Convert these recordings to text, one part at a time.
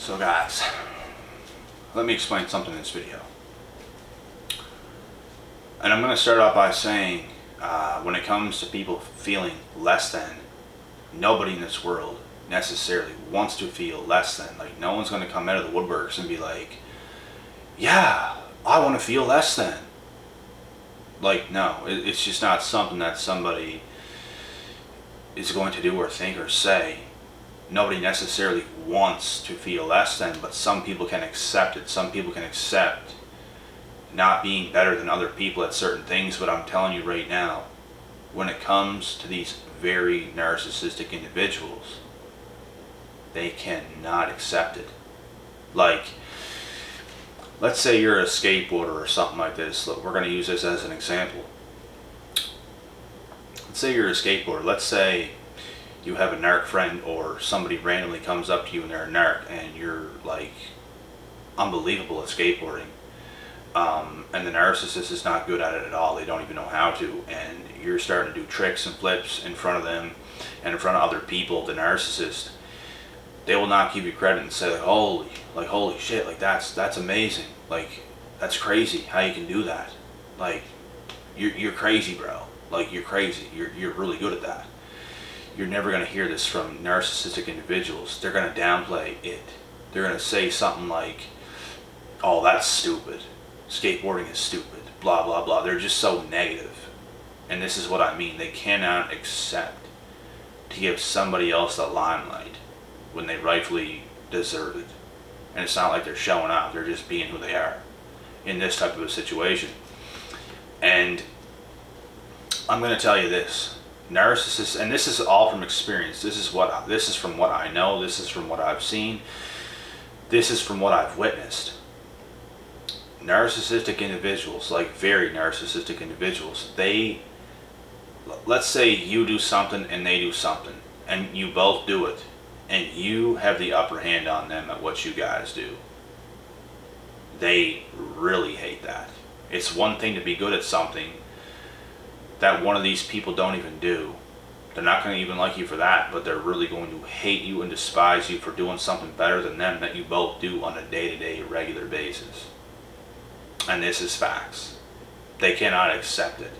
So guys, let me explain something in this video. And I'm going to start off by saying, when it comes to people feeling less than, nobody in this world necessarily wants to feel less than. Like, no one's going to come out of the woodworks and be like, yeah, I want to feel less than. Like, no, it's just not something that somebody is going to do or think or say. Nobody necessarily wants to feel less than, but some people can accept it. Some people can accept not being better than other people at certain things. But I'm telling you right now, when it comes to these very narcissistic individuals, they cannot accept it. Like, let's say you're a skateboarder or something like this. Look, we're going to use this as an example. Let's say you're a skateboarder. Let's say you have a narc friend, or somebody randomly comes up to you and they're a narc and you're like unbelievable at skateboarding, and the narcissist is not good at it at all. They don't even know how to, and you're starting to do tricks and flips in front of them and in front of other people. The narcissist, they will not give you credit and say, holy shit, like that's amazing, like that's crazy how you can do that, like you're crazy, bro, like you're crazy, you're really good at that. You're never going to hear this from narcissistic individuals. They're going to downplay it. They're going to say something like, oh, that's stupid, skateboarding is stupid, blah blah blah. They're just so negative. And this is what I mean. They cannot accept to give somebody else the limelight when they rightfully deserve it. And it's not like they're showing off. They're just being who they are in this type of a situation. And I'm going to tell you this. Narcissists, and this is all from experience. This is from what I know. This is from what I've seen. This is from what I've witnessed. Narcissistic individuals, like very narcissistic individuals, let's say you do something and they do something, and you both do it, and you have the upper hand on them at what you guys do. They really hate that. It's one thing to be good at something that one of these people don't even do. They're not going to even like you for that, but they're really going to hate you and despise you for doing something better than them that you both do on a day-to-day, regular basis. And this is facts. They cannot accept it.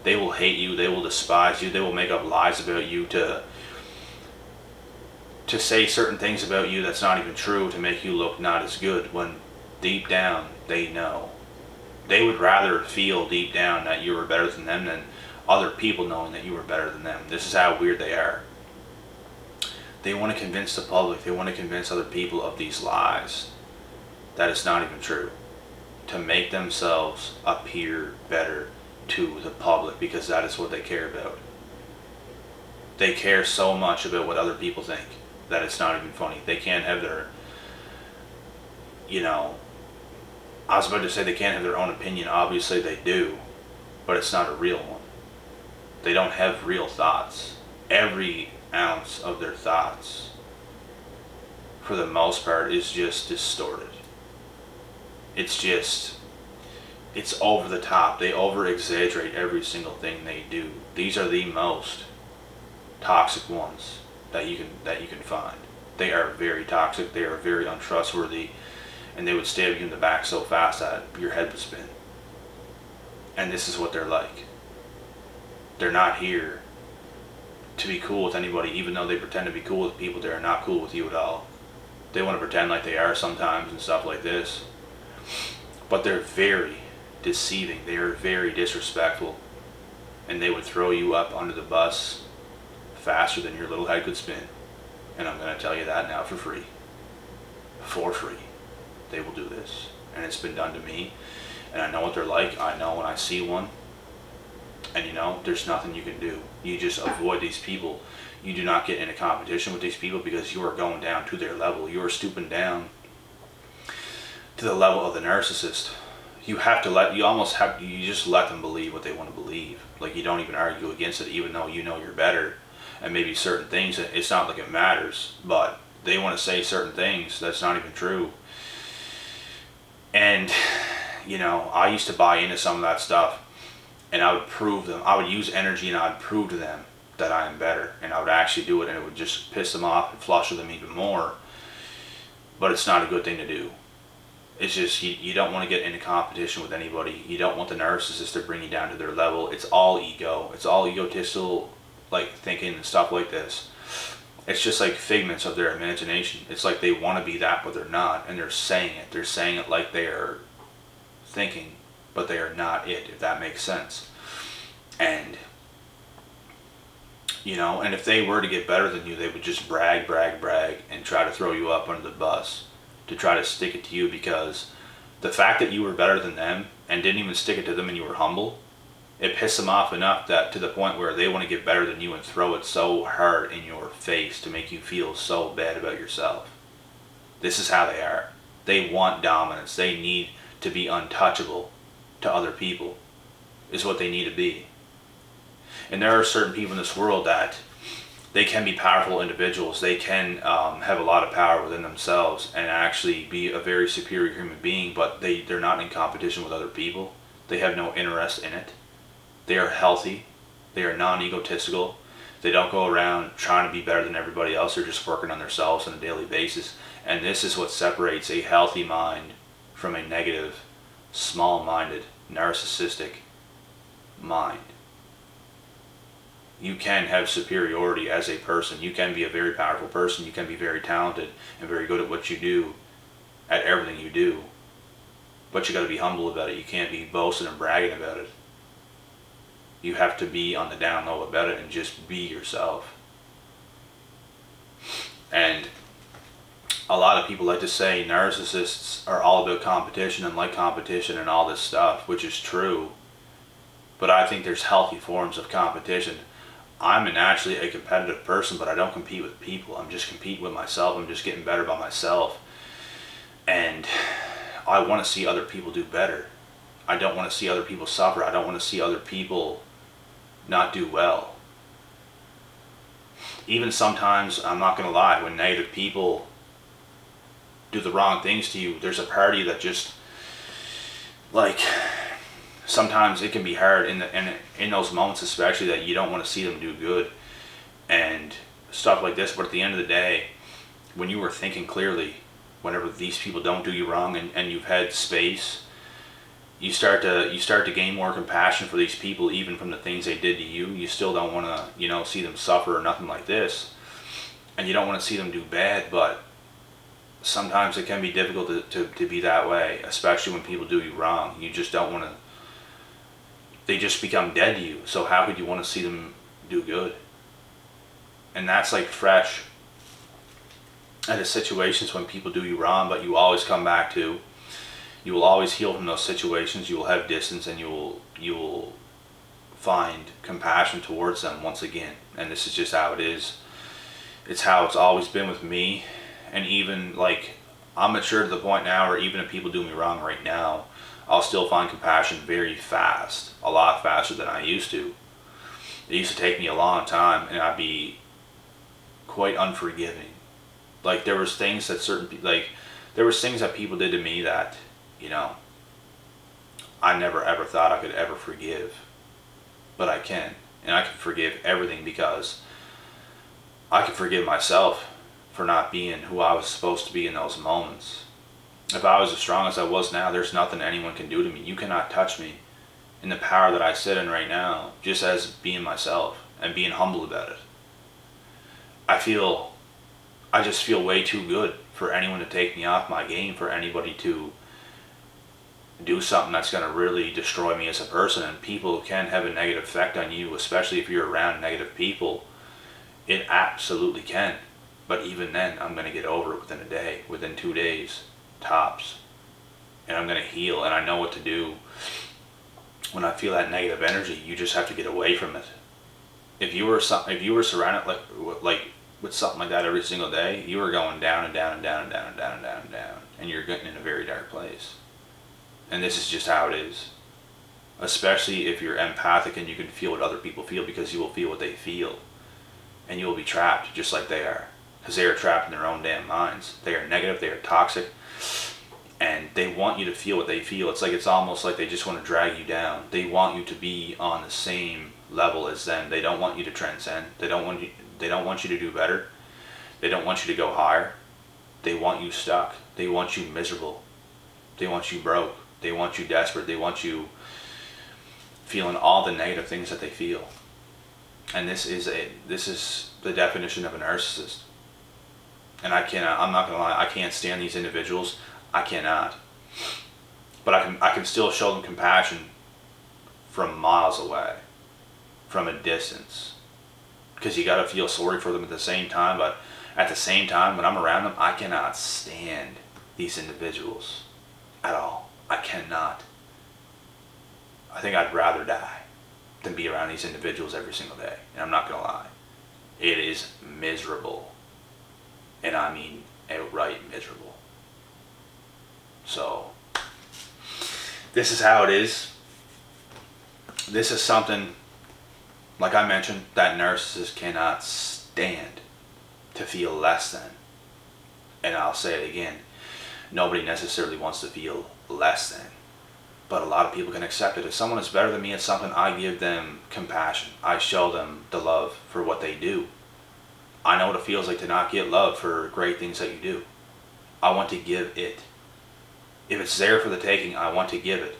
They will hate you, they will despise you, they will make up lies about you to say certain things about you that's not even true, to make you look not as good, when deep down they know. They would rather feel deep down that you were better than them than other people knowing that you were better than them. This is how weird they are. They want to convince the public, they want to convince other people of these lies that it's not even true, to make themselves appear better to the public, because that is what they care about. They care so much about what other people think that it's not even funny. They can't have their, I was about to say they can't have their own opinion. Obviously they do, but it's not a real one. They don't have real thoughts. Every ounce of their thoughts, for the most part, is just distorted. It's over the top. They over-exaggerate every single thing they do. These are the most toxic ones that you can find. They are very toxic. They are very untrustworthy. And they would stab you in the back so fast that your head would spin. And this is what they're like. They're not here to be cool with anybody, even though they pretend to be cool with people. They are not cool with you at all. They want to pretend like they are sometimes and stuff like this. But they're very deceiving. They are very disrespectful. And they would throw you up under the bus faster than your little head could spin. And I'm going to tell you that now for free. For free. They will do this, and it's been done to me, and I know what they're like. I know when I see one, and there's nothing you can do. You just avoid these people. You do not get in a competition with these people, because you are going down to their level. You are stooping down to the level of the narcissist. You just let them believe what they want to believe. Like, you don't even argue against it, even though you know you're better, and maybe certain things, it's not like it matters, but they want to say certain things that's not even true. And, I used to buy into some of that stuff, and I would prove them. I would use energy and I would prove to them that I am better, and I would actually do it, and it would just piss them off and fluster them even more. but it's not a good thing to do. It's just, you don't want to get into competition with anybody. You don't want the narcissist to bring you down to their level. It's all ego. It's all egotistical, like, thinking and stuff like this. It's just like figments of their imagination. It's like they want to be that, but they're not, and they're saying it. They're saying it like they are thinking, but they are not it, if that makes sense. And, you know, and if they were to get better than you, they would just brag, and try to throw you up under the bus, to try to stick it to you, because the fact that you were better than them and didn't even stick it to them and you were humble, it pissed them off enough that to the point where they want to get better than you and throw it so hard in your face to make you feel so bad about yourself. This is how they are. They want dominance. They need to be untouchable to other people, is what they need to be. And there are certain people in this world that they can be powerful individuals. They can have a lot of power within themselves and actually be a very superior human being, but they're not in competition with other people. They have no interest in it. They are healthy. They are non-egotistical. They don't go around trying to be better than everybody else. They're just working on themselves on a daily basis. And this is what separates a healthy mind from a negative, small-minded, narcissistic mind. You can have superiority as a person. You can be a very powerful person. You can be very talented and very good at what you do, at everything you do. But you got to be humble about it. You can't be boasting and bragging about it. You have to be on the down low about it and just be yourself. And a lot of people like to say narcissists are all about competition and like competition and all this stuff, which is true. But I think there's healthy forms of competition. I'm naturally a competitive person, but I don't compete with people. I'm just competing with myself. I'm just getting better by myself. And I want to see other people do better. I don't want to see other people suffer. I don't want to see other people not do well. Even sometimes, I'm not going to lie, when negative people do the wrong things to you, there's a part of you that just, like, sometimes it can be hard in those moments, especially, that you don't want to see them do good and stuff like this. But at the end of the day, when you are thinking clearly, whenever these people don't do you wrong and you've had space, you start to gain more compassion for these people, even from the things they did to you. You still don't want to, you know, see them suffer or nothing like this, and you don't want to see them do bad. But sometimes it can be difficult to be that way, especially when people do you wrong. You just don't want to. They just become dead to you. So how could you want to see them do good? And that's like fresh at the situations when people do you wrong, but you always come back to. You will always heal from those situations. You will have distance, and you will find compassion towards them once again. And this is just how it is. It's how it's always been with me. And even, like, I'm mature to the point now where even if people do me wrong right now, I'll still find compassion very fast, a lot faster than I used to. It used to take me a long time, and I'd be quite unforgiving. Like, there was things that there was things that people did to me that, you know, I never ever thought I could ever forgive. But I can. And I can forgive everything, because I can forgive myself for not being who I was supposed to be in those moments. If I was as strong as I was now, there's nothing anyone can do to me. You cannot touch me in the power that I sit in right now, just as being myself and being humble about it. I just feel way too good for anyone to take me off my game, for anybody to do something that's going to really destroy me as a person. And people can have a negative effect on you, especially if you're around negative people. It absolutely can. But even then, I'm going to get over it within a day, within 2 days, tops. And I'm going to heal, and I know what to do. When I feel that negative energy, you just have to get away from it. If you were surrounded with something like that every single day, you were going down and down and down and down and down and down and down, and you're getting in a very dark place. And this is just how it is. Especially if you're empathic and you can feel what other people feel, because you will feel what they feel. And you will be trapped just like they are. Because they are trapped in their own damn minds. They are negative, they are toxic. And they want you to feel what they feel. It's almost like they just want to drag you down. They want you to be on the same level as them. They don't want you to transcend. They don't want you to do better. They don't want you to go higher. They want you stuck. They want you miserable. They want you broke. They want you desperate. They want you feeling all the negative things that they feel. And this is the definition of a narcissist. And I'm not gonna lie, I can't stand these individuals. I cannot. But I can still show them compassion from miles away, from a distance. Because you gotta feel sorry for them at the same time, but at the same time, when I'm around them, I cannot stand these individuals at all. I cannot. I think I'd rather die than be around these individuals every single day. And I'm not gonna lie. It is miserable. And I mean outright miserable. So, this is how it is. This is something, like I mentioned, that narcissists cannot stand to feel less than. And I'll say it again, nobody necessarily wants to feel less than. But a lot of people can accept it. If someone is better than me at something, I give them compassion. I show them the love for what they do. I know what it feels like to not get love for great things that you do. I want to give it. If it's there for the taking, I want to give it.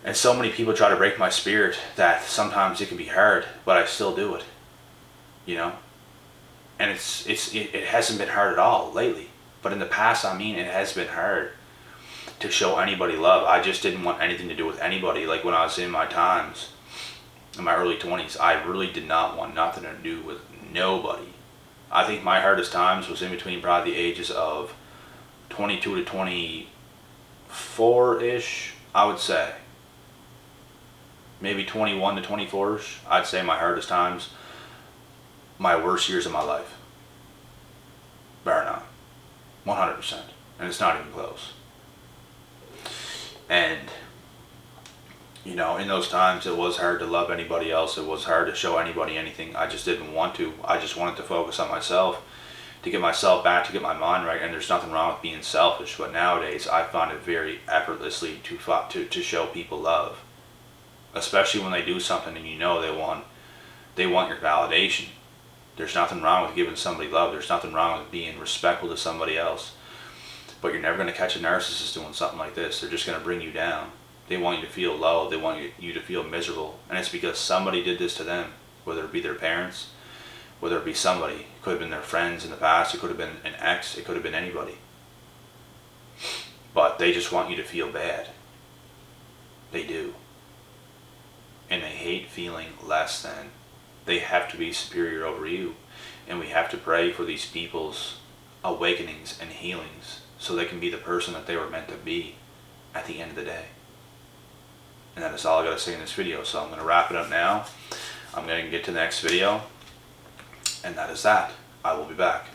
And so many people try to break my spirit that sometimes it can be hard, but I still do it. You know? And it hasn't been hard at all lately. But in the past, I mean, it has been hard to show anybody love. I just didn't want anything to do with anybody. Like when I was in my times, in my early 20s, I really did not want nothing to do with nobody. I think my hardest times was in between probably the ages of 22 to 24-ish, I would say. Maybe 21 to 24-ish, I'd say my hardest times, my worst years of my life. Bar none. 100%. And it's not even close. And, you know, in those times it was hard to love anybody else. It was hard to show anybody anything. I just didn't want to. I just wanted to focus on myself, to get myself back, to get my mind right. And there's nothing wrong with being selfish. But nowadays I find it very effortlessly to show people love. Especially when they do something and you know they want your validation. There's nothing wrong with giving somebody love. There's nothing wrong with being respectful to somebody else. But you're never going to catch a narcissist doing something like this. They're just going to bring you down. They want you to feel low. They want you to feel miserable. And it's because somebody did this to them. Whether it be their parents, whether it be somebody. It could have been their friends in the past. It could have been an ex. It could have been anybody. But they just want you to feel bad. They do. And they hate feeling less than. They have to be superior over you. And we have to pray for these people's awakenings and healings so they can be the person that they were meant to be at the end of the day. And that is all I got to say in this video. So I'm going to wrap it up now. I'm going to get to the next video. And that is that. I will be back.